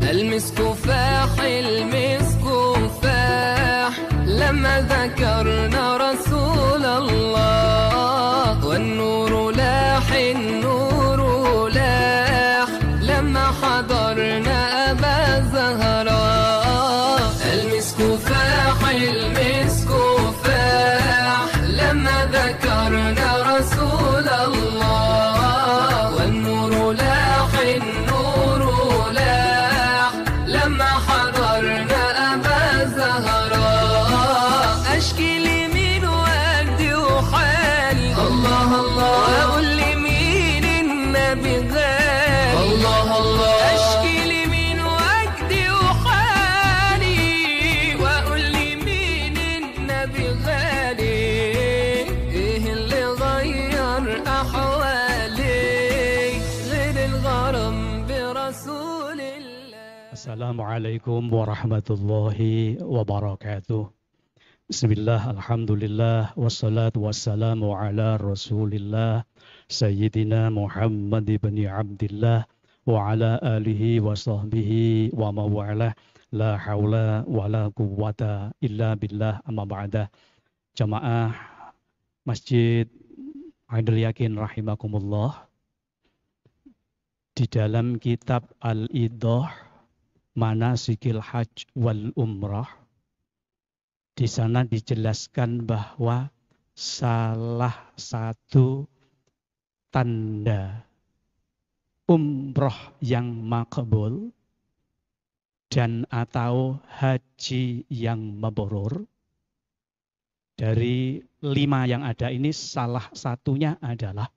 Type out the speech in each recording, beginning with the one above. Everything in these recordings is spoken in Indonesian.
المسك فاح المسك فاح لما ذكرنا رسول الله، والنور لاح النور لاح لما حضرنا أبا زهراء. المسك فاح المسك فاح لما ذكرنا رسول الله، والنور لاح النور لاح لما حضرنا أبا زهراء. أشكي لي من وجدي وحالي الله الله، وأقول لي مين النبي غالي الله الله. أشكي لي من وجدي وحالي، وأقول لي مين النبي غالي. إيه اللي غير أحوالي غير الغرام برسول الله. Assalamualaikum warahmatullahi wabarakatuh. Bismillah, alhamdulillah, wassalatu wassalamu ala rasulillah Sayyidina Muhammad ibn Abdillah wa ala alihi wa sahbihi wa mawalah. La hawla wa la quwwata illa billah, amma ba'dah. Jamaah Masjid Ainul Yakin rahimakumullah. Di dalam kitab Al-Idah Manasikil Hajj wal Umrah, di sana dijelaskan bahwa salah satu tanda umroh yang makbul dan atau haji yang mabrur, dari 5 yang ada ini salah satunya adalah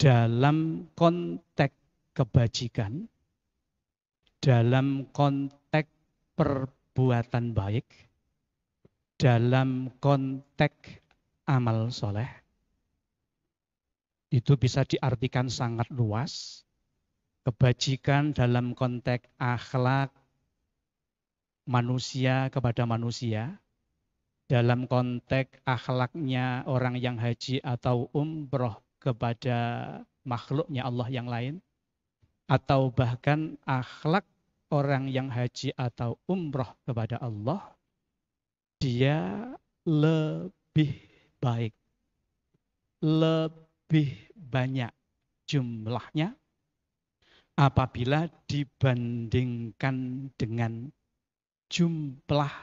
dalam konteks kebajikan, dalam konteks perbuatan baik, dalam konteks amal soleh. Itu bisa diartikan sangat luas. Kebajikan dalam konteks akhlak manusia kepada manusia, dalam konteks akhlaknya orang yang haji atau umroh kepada makhluknya Allah yang lain, atau bahkan akhlak orang yang haji atau umroh kepada Allah, dia lebih baik, lebih banyak jumlahnya apabila dibandingkan dengan jumlah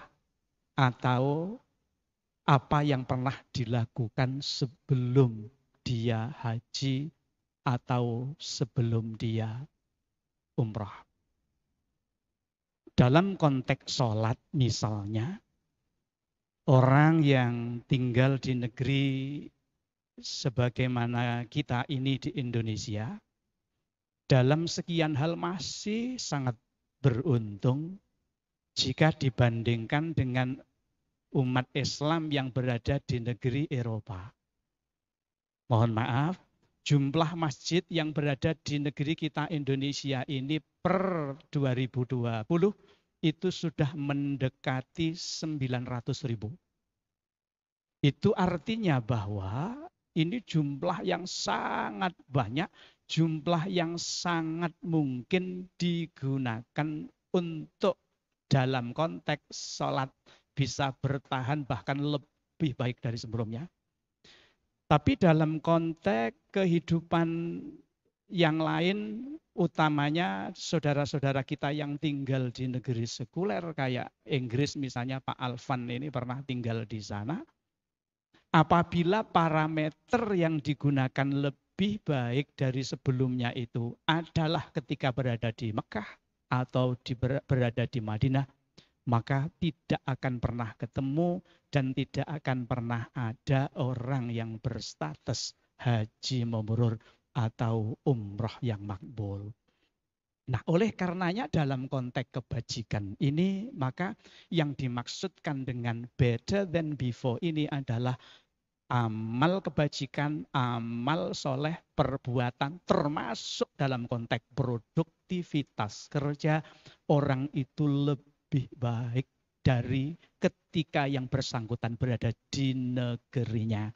atau apa yang pernah dilakukan sebelum dia haji atau sebelum dia umrah. Dalam konteks sholat misalnya, orang yang tinggal di negeri sebagaimana kita ini di Indonesia, dalam sekian hal masih sangat beruntung jika dibandingkan dengan umat Islam yang berada di negeri Eropa. Mohon maaf, jumlah masjid yang berada di negeri kita Indonesia ini per 2020 itu sudah mendekati 900.000. Itu artinya bahwa ini jumlah yang sangat banyak, jumlah yang sangat mungkin digunakan untuk dalam konteks sholat bisa bertahan bahkan lebih baik dari sebelumnya. Tapi dalam konteks kehidupan yang lain, utamanya saudara-saudara kita yang tinggal di negeri sekuler kayak Inggris misalnya, Pak Alvan ini pernah tinggal di sana. Apabila parameter yang digunakan lebih baik dari sebelumnya itu adalah ketika berada di Mekah atau berada di Madinah, maka tidak akan pernah ketemu dan tidak akan pernah ada orang yang berstatus haji mabrur atau umrah yang makbul. Nah, oleh karenanya dalam konteks kebajikan ini, maka yang dimaksudkan dengan better than before ini adalah amal kebajikan, amal soleh, perbuatan, termasuk dalam konteks produktivitas kerja, orang itu lebih baik dari ketika yang bersangkutan berada di negerinya.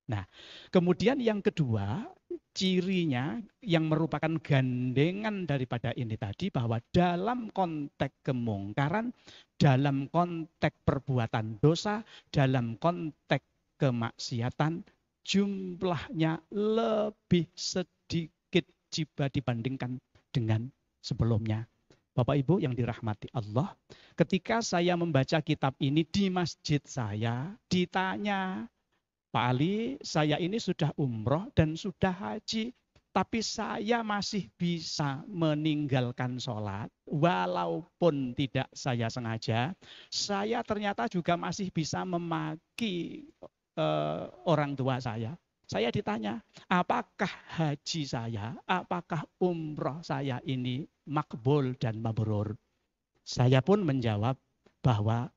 Nah, kemudian yang kedua, cirinya yang merupakan gandengan daripada ini tadi, bahwa dalam konteks kemungkaran, dalam konteks perbuatan dosa, dalam konteks kemaksiatan, jumlahnya lebih sedikit jika dibandingkan dengan sebelumnya. Bapak Ibu yang dirahmati Allah, ketika saya membaca kitab ini di masjid saya, ditanya, Pak Ali, saya ini sudah umroh dan sudah haji, tapi saya masih bisa meninggalkan sholat, walaupun tidak saya sengaja. Saya ternyata juga masih bisa memaki orang tua saya. Saya ditanya, apakah haji saya, apakah umroh saya ini makbul dan mabrur? Saya pun menjawab bahwa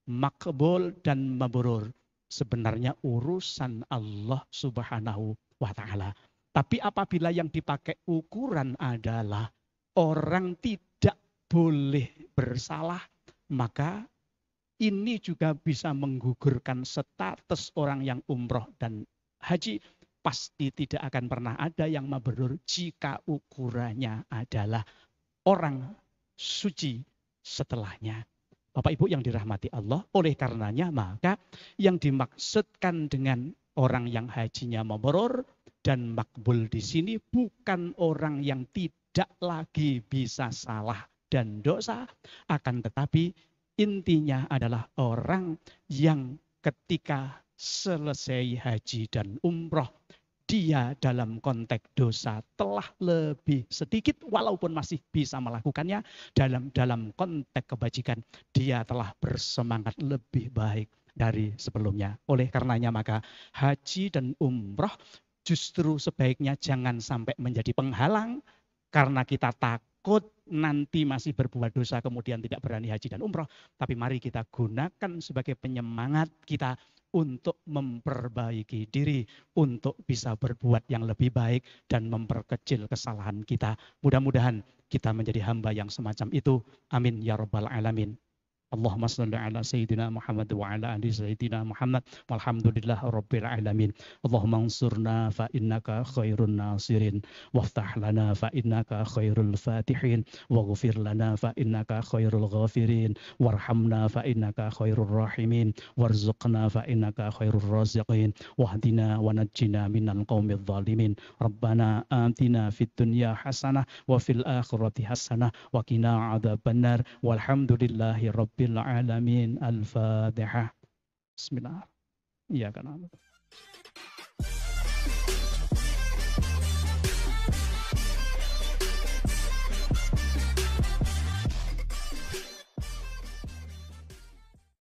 makbul dan mabrur sebenarnya urusan Allah Subhanahu wa Ta'ala. Tapi apabila yang dipakai ukuran adalah orang tidak boleh bersalah, maka ini juga bisa menggugurkan status orang yang umroh dan haji. Pasti tidak akan pernah ada yang mabrur jika ukurannya adalah orang suci setelahnya. Bapak Ibu yang dirahmati Allah, oleh karenanya maka yang dimaksudkan dengan orang yang hajinya mabrur dan makbul di sini bukan orang yang tidak lagi bisa salah dan dosa, akan tetapi intinya adalah orang yang ketika selesai haji dan umroh, dia dalam konteks dosa telah lebih sedikit, walaupun masih bisa melakukannya. Dalam konteks kebajikan, dia telah bersemangat lebih baik dari sebelumnya. Oleh karenanya maka haji dan umroh justru sebaiknya jangan sampai menjadi penghalang, karena kita takut nanti masih berbuat dosa kemudian tidak berani haji dan umroh. Tapi mari kita gunakan sebagai penyemangat kita untuk memperbaiki diri, untuk bisa berbuat yang lebih baik dan memperkecil kesalahan kita. Mudah-mudahan kita menjadi hamba yang semacam itu. Amin ya rabbal alamin. Allahumma salli ala Sayyidina Muhammad wa ala ali Sayyidina Muhammad walhamdulillah rabbil alamin. Allahumma ansurna fa innaka khairun nasirin, waftah lana fa innaka khairul fatihin, waghfir lana fa innaka khairul ghafirin, warhamna fa innaka khairul rahimin, warzuqna fa innaka khairul raziqin, wahdina wa najjina minal qaumidh zalimin. Rabbana atina fid dunya hasanah wa fil akhirati hasanah wa qina adzabannar. Walhamdulillahi rabbil alamin. Al-Fatihah. Bismillah. Iya kan.